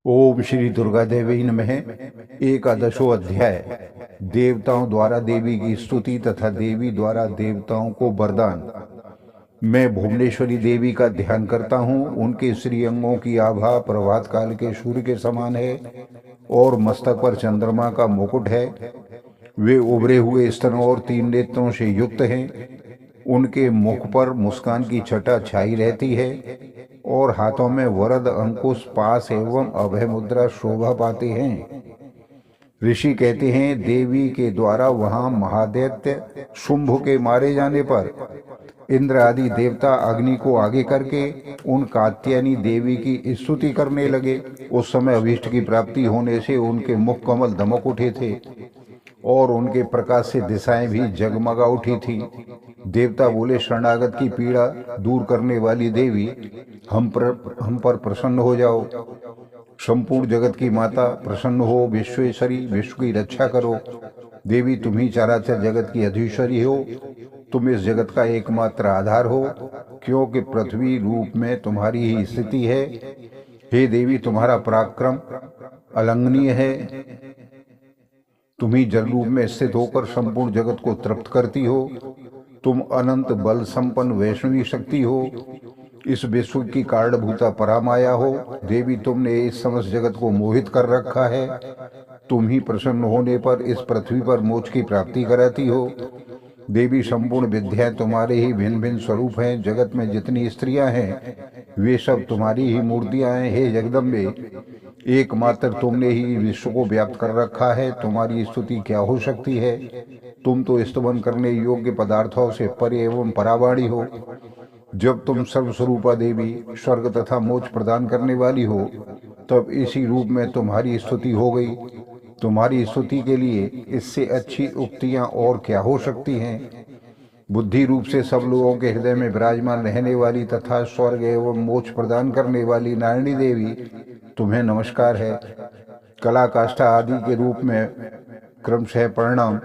ओम श्री दुर्गा देवी नमः। एकादशो अध्याय। देवताओं द्वारा देवी की स्तुति तथा देवी द्वारा देवताओं को वरदान। मैं भुवनेश्वरी देवी का ध्यान करता हूँ। उनके श्रीअंगों की आभा प्रभात काल के सूर्य के समान है और मस्तक पर चंद्रमा का मुकुट है। वे उभरे हुए स्तनों और 3 नेत्रों से युक्त हैं। उनके मुख पर मुस्कान की छटा छाई रहती है और हाथों में वरद अंकुश पास एवं अभय मुद्रा शोभा पाते हैं। ऋषि कहते हैं, देवी के द्वारा वहां महादैत्य शुंभ के मारे जाने पर इंद्र आदि देवता अग्नि को आगे करके उन कात्यायनी देवी की स्तुति करने लगे। उस समय अभीष्ट की प्राप्ति होने से उनके मुख कमल दमक उठे थे और उनके प्रकाश से दिशाएं भी जगमगा उठी थी। देवता बोले, शरणागत की पीड़ा दूर करने वाली देवी, हम पर प्रसन्न हो जाओ। संपूर्ण जगत की माता प्रसन्न हो। विश्वेश्वरी, विश्व की रक्षा करो। देवी, तुम ही चराचर जगत की अधीश्वरी हो। तुम इस जगत का एकमात्र आधार हो, क्योंकि पृथ्वी रूप में तुम्हारी ही स्थिति है। हे देवी, तुम्हारा पराक्रम अलंघनीय है। तुम ही जल रूप में स्थित होकर संपूर्ण जगत को तृप्त करती हो। तुम अनंत बल संपन्न वैष्णवी शक्ति हो। इस विश्व की कारणभूता परामाया हो। देवी, तुमने इस समस्त जगत को मोहित कर रखा है। तुम ही प्रसन्न होने पर इस पृथ्वी पर मोक्ष की प्राप्ति कराती हो। देवी, संपूर्ण विद्याएं तुम्हारे ही भिन्न भिन्न स्वरूप हैं। जगत में जितनी स्त्रियां हैं वे सब तुम्हारी ही मूर्तियां हैं। हे जगदम्बे, एकमात्र तुमने ही विश्व को व्याप्त कर रखा है। तुम्हारी स्तुति क्या हो सकती है। तुम तो स्तवन करने योग्य पदार्थों से परे एवं परावाणी हो। जब तुम सर्वस्वरूपा देवी स्वर्ग तथा मोक्ष प्रदान करने वाली हो, तब इसी रूप में तुम्हारी स्तुति हो गई। तुम्हारी स्तुति के लिए इससे अच्छी उक्तियां और क्या हो सकती हैं। बुद्धि रूप से सब लोगों के हृदय में विराजमान रहने वाली तथा स्वर्ग एवं मोक्ष प्रदान करने वाली नारायणी देवी, तुम्हें नमस्कार है। कला काष्ठा आदि के रूप में क्रमशः परिणाम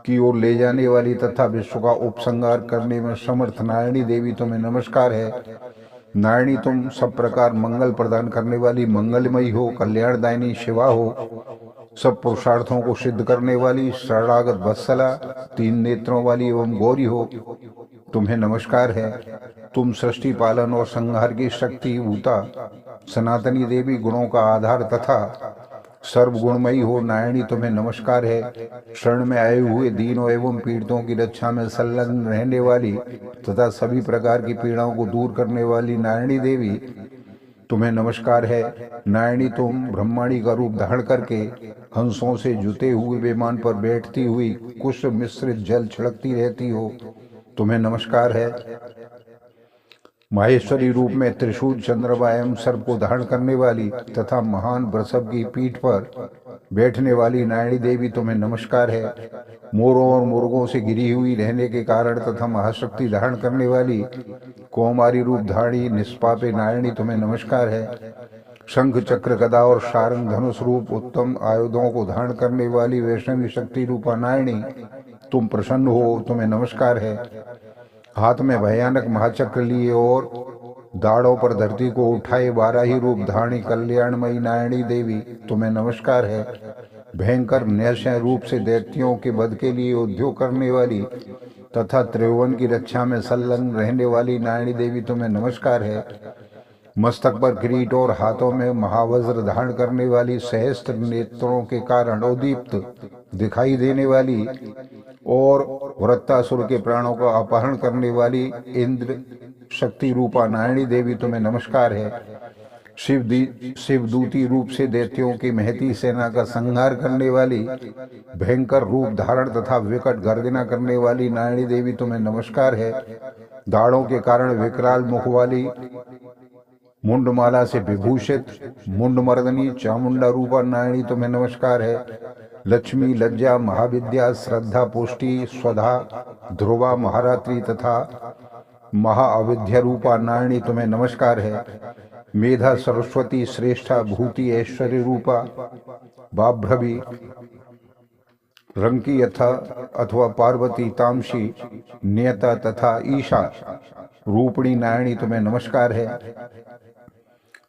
की ओर ले जाने वाली तथा विश्व का उपसंहार करने में समर्थ नारायणी देवी, तुम्हें नमस्कार है। नारायणी, तुम सब प्रकार मंगल प्रदान करने वाली मंगलमयी हो। कल्याणदायिनी शिवा हो। सब पुरुषार्थों को सिद्ध करने वाली शरणागत वत्सला, 3 नेत्रों वाली एवं गौरी हो। तुम्हें नमस्कार है। तुम सृष्टि पालन और संहार की शक्ति भूता सनातनी देवी, गुणों का आधार तथा सर्वगुणमयी हो। नारायणी, तुम्हें नमस्कार है। शरण में आए हुए दीनों एवं पीड़ितों की रक्षा में संलग्न रहने वाली तथा सभी प्रकार की पीड़ाओं को दूर करने वाली नारायणी देवी, तुम्हें नमस्कार है। नारायणी, तुम ब्रह्माणी का रूप धारण करके हंसों से जुते हुए विमान पर बैठती हुई कुश मिश्रित जल छिड़कती रहती हो। तुम्हें नमस्कार है। माहेश्वरी रूप में त्रिशूल, चंद्रमा एवं सर्प को धारण करने वाली तथा महान वृषभ की पीठ पर बैठने वाली नारायणी देवी, तुम्हें नमस्कार है। मोरों और मुर्गों से घिरी हुई रहने के कारण तथा महाशक्ति धारण करने वाली कौमारी रूप धारणी निष्पापे नारायणी, तुम्हें नमस्कार है। शंख, चक्र, गदा और सारंग धनुष रूप उत्तम आयुधों को धारण करने वाली वैष्णवी शक्ति रूपा नारायणी, तुम प्रसन्न हो। तुम्हें नमस्कार है। हाथ में भयानक महाचक्र लिए और दाढ़ों पर धरती को उठाए 12 ही रूप धारणी कल्याणमयी नारायणी देवी, तुम्हें नमस्कार है। भयंकर न्याय रूप से दैत्यों के वध के लिए उद्योग करने वाली तथा त्रिभुवन की रक्षा में संलग्न रहने वाली नारायणी देवी, तुम्हें नमस्कार है। मस्तक पर किरीट और हाथों में महावज्र धारण करने वाली, सहस्त्र नेत्रों के कारण उदीप्त दिखाई देने वाली और वृत्तासुर के प्राणों का अपहरण करने वाली इंद्र शक्ति रूपा नारायणी देवी, तुम्हें नमस्कार है। शिवदूती रूप से दैत्यों की महती सेना का संहार करने वाली, भयंकर रूप धारण तथा विकट गर्जना करने वाली नारायणी देवी, तुम्हें नमस्कार है। दाढ़ों के कारण विकराल मुख वाली, मुंडमाला से विभूषित मुंडमर्दनी चामुंडा रूपा नारायणी, तुम्हें नमस्कार है। लक्ष्मी, लज्जा, महाविद्या, श्रद्धा, पुष्टि, स्वधा, ध्रुवा, महारात्रि तथा महाअविद्या रूपा नारायणी, तुम्हें नमस्कार है। मेधा, सरस्वती, श्रेष्ठा, भूति, ऐश्वर्य रूपा बाभ्रवी, रंकी अथवा पार्वती, तामसी, नियता तथा ईशा रूपणी नारायणी, तुम्हें नमस्कार है।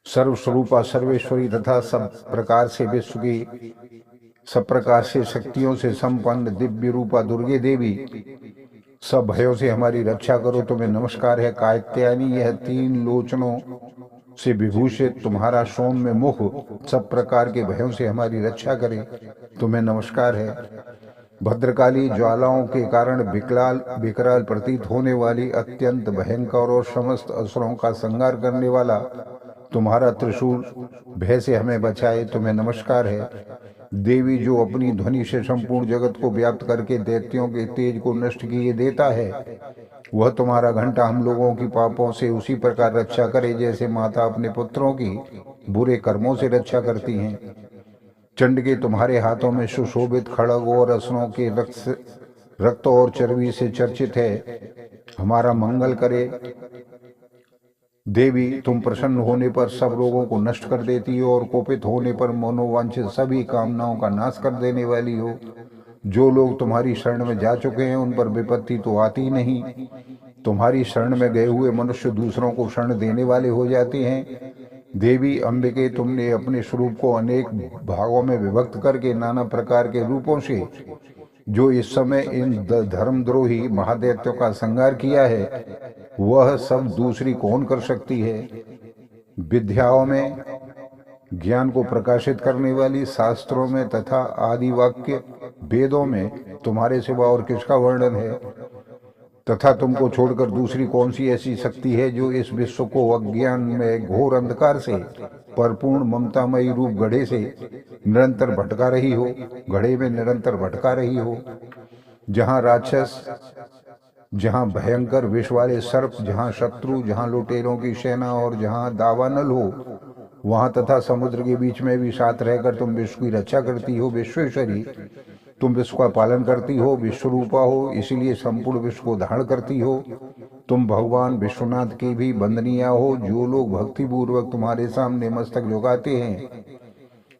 सर्वस्वरूपा सर्वेश्वरी तथा सब प्रकार से विश्व की सब प्रकार से शक्तियों से संपन्न दिव्य रूपा दुर्गे देवी, सब भयों से हमारी रक्षा करो, तुम्हें नमस्कार है। कात्यायनी, यह 3 लोचनों से विभूषित तुम्हारा सौम्य मुख सब प्रकार के भयों से हमारी रक्षा करे, तुम्हें नमस्कार है। भद्रकाली, ज्वालाओं के कारण विकराल प्रतीत होने वाली अत्यंत भयंकर और समस्त असुरों का संहार करने वाला तुम्हारा त्रिशूल भय से हमें बचाए, तुम्हें नमस्कार है। देवी, जो अपनी ध्वनि से संपूर्ण जगत को व्याप्त करके दैत्यों के तेज को नष्ट किए देता है, वह तुम्हारा घंटा हम लोगों की पापों से उसी प्रकार रक्षा करे जैसे माता अपने पुत्रों की बुरे कर्मों से रक्षा करती हैं। चंड, तुम्हारे हाथों में सुशोभित खड़ग और असुरों के रक्त और चर्बी से चर्चित है, हमारा मंगल करे। देवी, तुम प्रसन्न होने पर सब रोगों को नष्ट कर देती हो और कोपित होने पर मनोवांछित सभी कामनाओं का नाश कर देने वाली हो। जो लोग तुम्हारी शरण में जा चुके हैं उन पर विपत्ति तो आती नहीं। तुम्हारी शरण में गए हुए मनुष्य दूसरों को शरण देने वाले हो जाते हैं। देवी अंबिके, तुमने अपने स्वरूप को अनेक भागों में विभक्त करके नाना प्रकार के रूपों से जो इस समय इन धर्मद्रोही महादैत्यों का संहार किया है, वह सब दूसरी कौन कर सकती है। विद्याओं में ज्ञान को प्रकाशित करने वाली, शास्त्रों में तथा आदि वाक्य वेदों में तुम्हारे सिवा और किसका वर्णन है, तथा तुमको छोड़कर दूसरी कौन सी ऐसी शक्ति है जो इस विश्व को अज्ञान में घोर अंधकार से परिपूर्ण ममतामयी रूप घड़े से निरंतर भटका रही हो, घड़े में निरंतर भटका रही हो। जहाँ राक्षस, जहाँ भयंकर विष वाले सर्प, जहाँ शत्रु, जहाँ लुटेरों की सेना और जहाँ दावानल हो, वहाँ तथा समुद्र के बीच में भी साथ रहकर तुम विश्व की रक्षा करती हो। विश्वेश्वरी, तुम विश्व का पालन करती हो, विश्वरूपा हो, इसीलिए संपूर्ण विश्व को धारण करती हो। तुम भगवान विश्वनाथ की भी वंदनीय हो। जो लोग भक्ति पूर्वक तुम्हारे सामने मस्तक झुकाते हैं,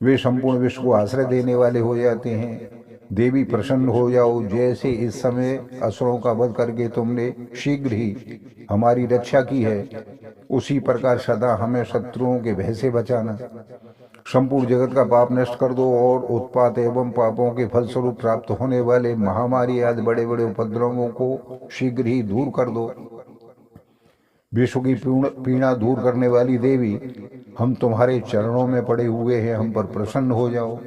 वे संपूर्ण विश्व को आश्रय देने वाले हो जाते हैं। देवी, प्रसन्न हो जाओ। जैसे इस समय असुरों का वध करके तुमने शीघ्र ही हमारी रक्षा की है, उसी प्रकार सदा हमें शत्रुओं के भय से बचाना। संपूर्ण जगत का पाप नष्ट कर दो और उत्पात एवं पापों के फलस्वरूप प्राप्त होने वाले महामारी आदि बड़े बड़े उपद्रवों को शीघ्र ही दूर कर दो। विश्व की पीड़ा दूर करने वाली देवी, हम तुम्हारे चरणों में पड़े हुए हैं, हम पर प्रसन्न हो जाओ।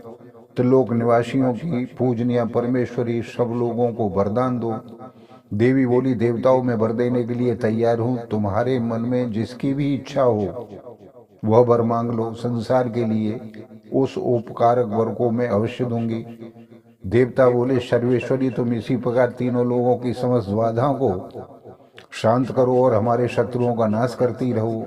त्रिलोक निवासियों की पूजनीय परमेश्वरी, सब लोगों को वरदान दो। देवी बोली, देवताओं, मैं वर देने के लिए तैयार हूँ। तुम्हारे मन में जिसकी भी इच्छा हो वह वर मांग लो। संसार के लिए उस उपकारक वर को मैं अवश्य दूंगी। देवता बोले, सर्वेश्वरी, तुम इसी प्रकार तीनों लोगों की समस्त बाधाओं को शांत करो और हमारे शत्रुओं का नाश करती रहो।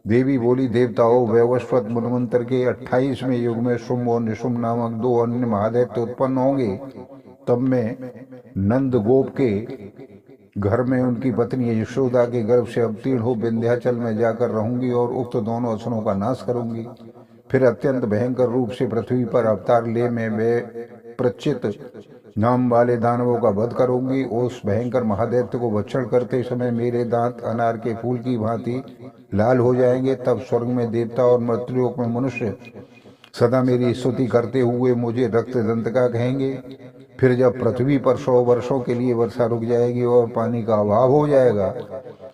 देवी बोली, देवताओं, वैवस्वत मनवंतर के 28वें युग में शुंभ और निशुंभ नामक 2 अन्य महादैत्य उत्पन्न होंगे। तब मैं नंद गोप के घर में उनकी पत्नी यशोदा के गर्भ से अवतीर्ण हो विंध्याचल में जाकर रहूंगी और उक्त दोनों असुरों का नाश करूंगी। फिर अत्यंत भयंकर रूप से पृथ्वी पर अवतार ले मैं वे प्रचित नाम वाले दानवों का वध करूंगी। उस भयंकर महादैत्य को भक्षण करते समय मेरे दांत अनार के फूल की भांति लाल हो जाएंगे। तब स्वर्ग में देवता और मृत्युलोक में मनुष्य सदा मेरी स्तुति करते हुए मुझे रक्त दंतका कहेंगे। फिर जब पृथ्वी पर 100 वर्षों के लिए वर्षा रुक जाएगी और पानी का अभाव हो जाएगा,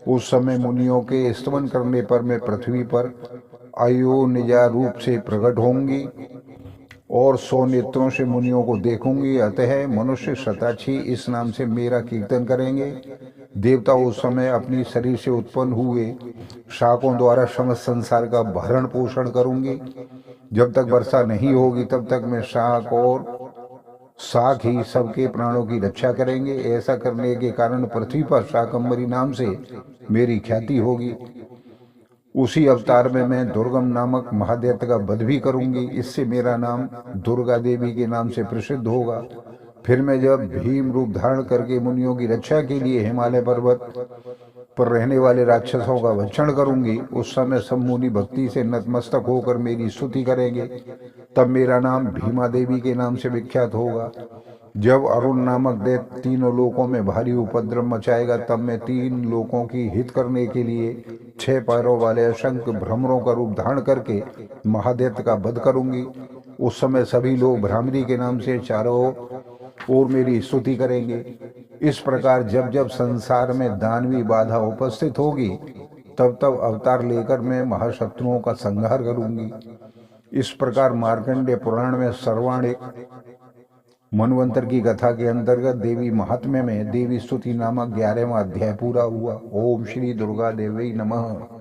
उस समय मुनियों के स्तमन करने पर मैं पृथ्वी पर अयोनिजा रूप से प्रकट होंगी और 100 नेत्रों से मुनियों को देखूंगी। अतः मनुष्य शताक्षी इस नाम से मेरा कीर्तन करेंगे। देवता उस समय अपनी शरीर से उत्पन्न हुए शाकों द्वारा समस्त संसार का भरण पोषण करूंगी। जब तक वर्षा नहीं होगी तब तक मैं शाक और शाक ही सबके प्राणों की रक्षा करेंगे। ऐसा करने के कारण पृथ्वी पर शाकंभरी नाम से मेरी ख्याति होगी। उसी अवतार में मैं दुर्गम नामक महादैत्य का वध भी करूंगी। इससे मेरा नाम दुर्गा देवी के नाम से प्रसिद्ध होगा। फिर मैं जब भीम रूप धारण करके मुनियों की रक्षा के लिए हिमालय पर्वत पर रहने वाले राक्षसों का भक्षण करूंगी, उस समय सब मुनि भक्ति से नतमस्तक होकर मेरी स्तुति करेंगे। तब मेरा नाम भीमा देवी के नाम से विख्यात होगा। जब अरुण नामक दैत्य 3 लोकों में भारी उपद्रव मचाएगा, तब मैं 3 लोकों की हित करने के लिए 6 पैरों वाले असंख्य भ्रमरों का रूप धारण करके महादैत्य का वध करूंगी। उस समय सभी लोग भ्रामरी के नाम से चारों ओर मेरी स्तुति करेंगे। इस प्रकार जब जब संसार में दानवी बाधा उपस्थित होगी तब तब अवतार लेकर मैं महाशत्रुओं का संहार करूंगी। इस प्रकार मार्कंडेय पुराण में सर्वाणिक मनवंतर की कथा के अंतर्गत देवी महात्म्य में देवी स्तुति नामक 11वां अध्याय पूरा हुआ। ओम श्री दुर्गा देवी नमः।